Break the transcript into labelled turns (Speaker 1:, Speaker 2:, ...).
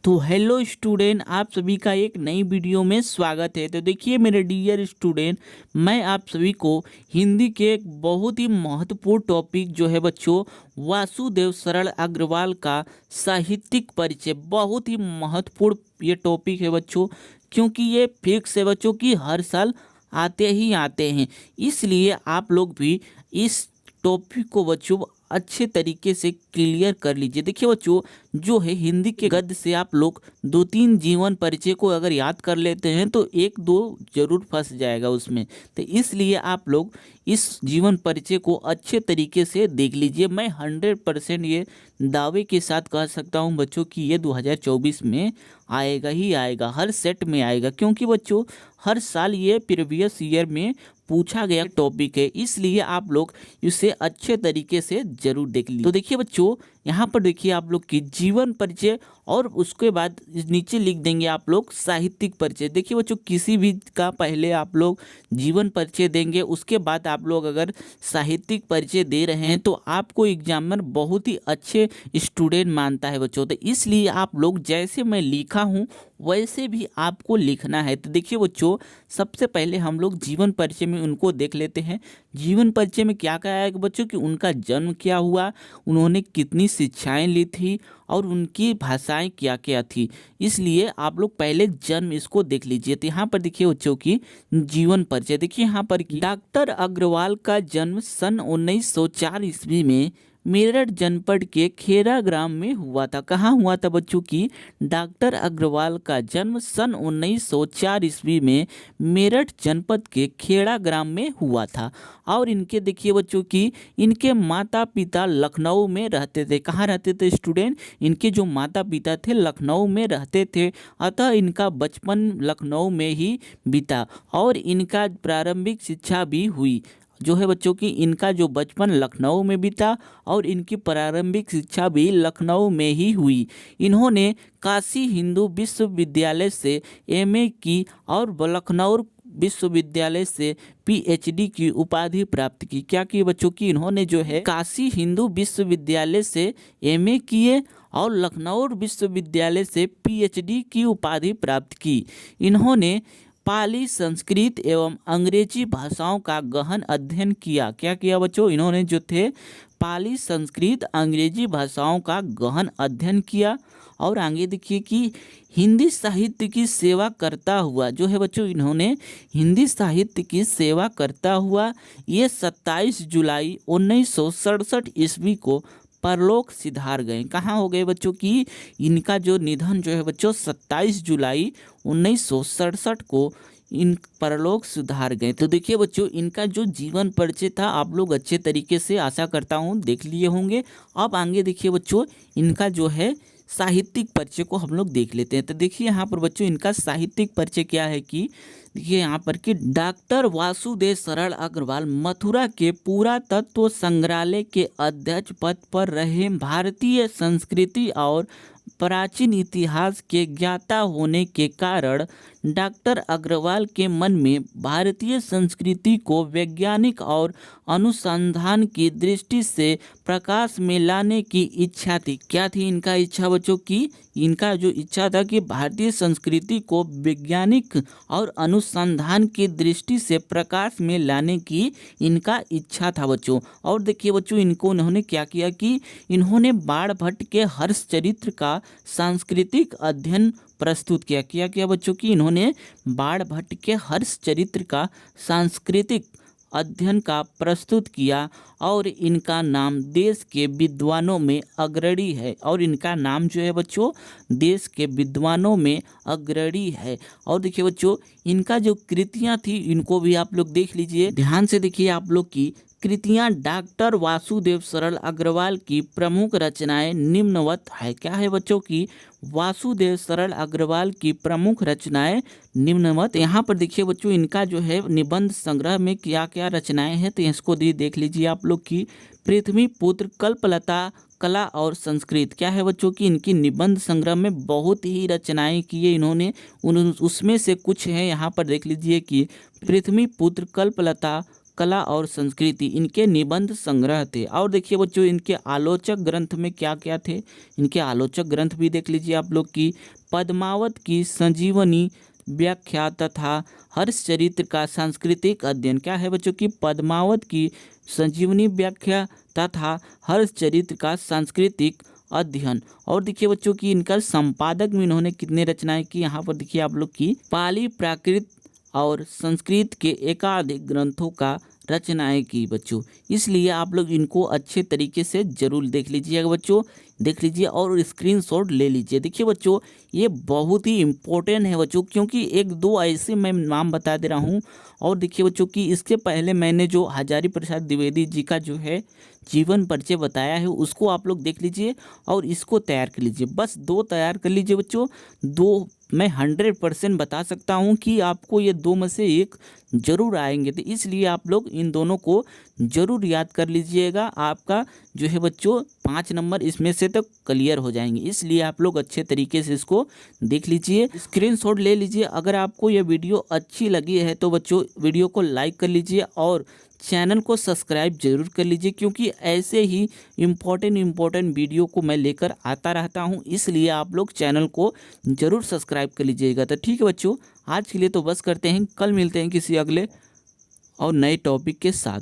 Speaker 1: तो hello student, आप सभी का एक नई वीडियो में स्वागत है। तो देखिए मेरे डियर स्टूडेंट, मैं आप सभी को हिंदी के एक बहुत ही महत्वपूर्ण टॉपिक जो है बच्चों, वासुदेव सरल अग्रवाल का साहित्यिक परिचय, बहुत ही महत्वपूर्ण ये टॉपिक है बच्चों, क्योंकि ये फिक्स है बच्चों कि हर साल आते ही आते हैं। इसलिए आप लोग भी इस टॉपिक को बच्चों अच्छे तरीके से क्लियर कर लीजिए। देखिए बच्चों, जो है हिंदी के गद्य से आप लोग 2-3 जीवन परिचय को अगर याद कर लेते हैं तो 1-2 जरूर फंस जाएगा उसमें। तो इसलिए आप लोग इस जीवन परिचय को अच्छे तरीके से देख लीजिए। मैं 100% ये दावे के साथ कह सकता हूँ बच्चों कि ये 2024 में आएगा ही आएगा, हर सेट में आएगा, क्योंकि बच्चों हर साल ये प्रीवियस ईयर में पूछा गया टॉपिक है। इसलिए आप लोग इसे अच्छे तरीके से जरूर देख लीजिए। तो देखिए बच्चों, यहाँ पर देखिए आप लोग की जीवन परिचय और उसके बाद नीचे लिख देंगे आप लोग साहित्यिक परिचय। देखिए बच्चों, किसी भी का पहले आप लोग जीवन परिचय देंगे, उसके बाद आप लोग अगर साहित्यिक परिचय दे रहे हैं तो आपको एग्जामिनर बहुत ही अच्छे स्टूडेंट मानता है बच्चों। तो इसलिए आप लोग जैसे मैं लिखा हूँ वैसे भी आपको लिखना है। तो देखिए बच्चों, सबसे पहले हम लोग जीवन परिचय में उनको देख लेते हैं। जीवन परिचय में क्या क्या है बच्चों कि उनका जन्म क्या हुआ, उन्होंने कितनी शिक्षाएं ली थी और उनकी भाषाएं क्या क्या थी। इसलिए आप लोग पहले जन्म इसको देख लीजिए। तो यहाँ पर देखिए बच्चों की जीवन परिचय, देखिए यहाँ पर डॉक्टर अग्रवाल का जन्म सन 1904 ईस्वी में मेरठ जनपद के खेरा ग्राम में हुआ था। कहाँ हुआ था बच्चों की डॉक्टर अग्रवाल का जन्म सन 1904 ईस्वी में मेरठ जनपद के खेड़ा ग्राम में हुआ था। और इनके देखिए बच्चों की इनके माता पिता लखनऊ में रहते थे। कहाँ रहते थे स्टूडेंट? इनके जो माता पिता थे लखनऊ में रहते थे, अतः इनका बचपन लखनऊ में ही बीता और इनका प्रारंभिक शिक्षा भी हुई। जो है बच्चों की इनका जो बचपन लखनऊ में बीता और इनकी प्रारंभिक शिक्षा भी लखनऊ में ही हुई। इन्होंने काशी हिंदू विश्वविद्यालय से एमए की और लखनऊ विश्वविद्यालय से पीएचडी की उपाधि प्राप्त की। क्या की बच्चों की इन्होंने जो है काशी हिंदू विश्वविद्यालय से एमए किए और लखनऊ विश्वविद्यालय से पीएचडी की उपाधि प्राप्त की। इन्होंने पाली, संस्कृत एवं अंग्रेजी भाषाओं का गहन अध्ययन किया। क्या किया बच्चों? इन्होंने जो थे पाली, संस्कृत, अंग्रेजी भाषाओं का गहन अध्ययन किया। और आगे देखिए कि हिंदी साहित्य की सेवा करता हुआ, जो है बच्चों इन्होंने हिंदी साहित्य की सेवा करता हुआ ये 27 जुलाई 1967 ईस्वी को परलोक सिधार गए। कहाँ हो गए बच्चों की इनका जो निधन जो है बच्चों 27 जुलाई 1967 को इन परलोक सुधार गए। तो देखिए बच्चों, इनका जो जीवन परिचय था आप लोग अच्छे तरीके से आशा करता हूँ देख लिए होंगे। अब आगे देखिए बच्चों, इनका जो है साहित्यिक परिचय को हम लोग देख लेते हैं। तो देखिए यहाँ पर बच्चों इनका साहित्यिक परिचय क्या है कि देखिए यहाँ पर कि डॉक्टर वासुदेव सरल अग्रवाल मथुरा के पुरातत्व संग्रहालय के अध्यक्ष पद पर रहे। भारतीय संस्कृति और प्राचीन इतिहास के ज्ञाता होने के कारण डॉक्टर अग्रवाल के मन में भारतीय संस्कृति को वैज्ञानिक और अनुसंधान की दृष्टि से प्रकाश में लाने की इच्छा थी। क्या थी इनका इच्छा बच्चों की? इनका जो इच्छा था कि भारतीय संस्कृति को वैज्ञानिक और अनुसंधान की दृष्टि से प्रकाश में लाने की इनका इच्छा था बच्चों। और देखिए बच्चों, इनको उन्होंने क्या किया कि इन्होंने बाणभट्ट के हर्षचरित्र का सांस्कृतिक अध्ययन प्रस्तुत किया। क्या किया बच्चों की इन्होंने बाणभट्ट के हर्षचरित्र का सांस्कृतिक अध्ययन का प्रस्तुत किया और इनका नाम देश के विद्वानों में अग्रणी है। और इनका नाम जो है बच्चों देश के विद्वानों में अग्रणी है। और देखिए बच्चों, इनका जो कृतियाँ थी इनको भी आप लोग देख लीजिए, ध्यान से देखिए आप लोग की कृतियाँ। डॉक्टर वासुदेव सरल अग्रवाल की प्रमुख रचनाएं निम्नवत है। क्या है बच्चों की? वासुदेव सरल अग्रवाल की प्रमुख रचनाएं निम्नवत। यहाँ पर देखिए बच्चों, इनका जो है निबंध संग्रह में क्या क्या रचनाएं हैं तो इसको देख लीजिए आप लोग की। पृथ्वी पुत्र, कल्पलता, कला और संस्कृत। क्या है बच्चों की इनकी निबंध संग्रह में बहुत ही रचनाएं की है इन्होंने। उसमें से कुछ है यहाँ पर देख लीजिए कि पृथ्वी पुत्र, कल्पलता, कला और संस्कृति इनके निबंध संग्रह थे। और देखिए बच्चों इनके आलोचक ग्रंथ में क्या क्या थे, इनके आलोचक ग्रंथ भी देख लीजिए आप लोग की पद्मावत की संजीवनी व्याख्या तथा हर्षचरित्र का सांस्कृतिक अध्ययन। क्या है बच्चों की पद्मावत की संजीवनी व्याख्या तथा हर्षचरित्र का सांस्कृतिक अध्ययन। और देखिए बच्चों की इनका संपादक में इन्होंने कितने रचनाएं की, यहाँ पर देखिए आप लोग की पाली प्राकृत और संस्कृत के एकाधिक ग्रंथों का रचनाएं की बच्चों। इसलिए आप लोग इनको अच्छे तरीके से जरूर देख लीजिएगा बच्चों, देख लीजिए और स्क्रीनशॉट ले लीजिए। देखिए बच्चों ये बहुत ही इम्पोर्टेंट है बच्चों, क्योंकि एक दो ऐसे मैं नाम बता दे रहा हूँ। और देखिए बच्चों कि इसके पहले मैंने जो हजारी प्रसाद द्विवेदी जी का जो है जीवन परिचय बताया है उसको आप लोग देख लीजिए और इसको तैयार कर लीजिए। बस दो तैयार कर लीजिए बच्चों, दो मैं 100% बता सकता हूँ कि आपको ये दो में से एक जरूर आएंगे। तो इसलिए आप लोग इन दोनों को जरूर याद कर लीजिएगा, आपका जो है बच्चों 5 नंबर इसमें से तो क्लियर हो जाएंगे। इसलिए आप लोग अच्छे तरीके से इसको देख लीजिए, स्क्रीनशॉट ले लीजिए। अगर आपको ये वीडियो अच्छी लगी है तो बच्चों वीडियो को लाइक कर लीजिए और चैनल को सब्सक्राइब जरूर कर लीजिए, क्योंकि ऐसे ही इम्पोर्टेंट वीडियो को मैं लेकर आता रहता हूं। इसलिए आप लोग चैनल को जरूर सब्सक्राइब कर लीजिएगा। तो ठीक है बच्चों, आज के लिए तो बस करते हैं, कल मिलते हैं किसी अगले और नए टॉपिक के साथ।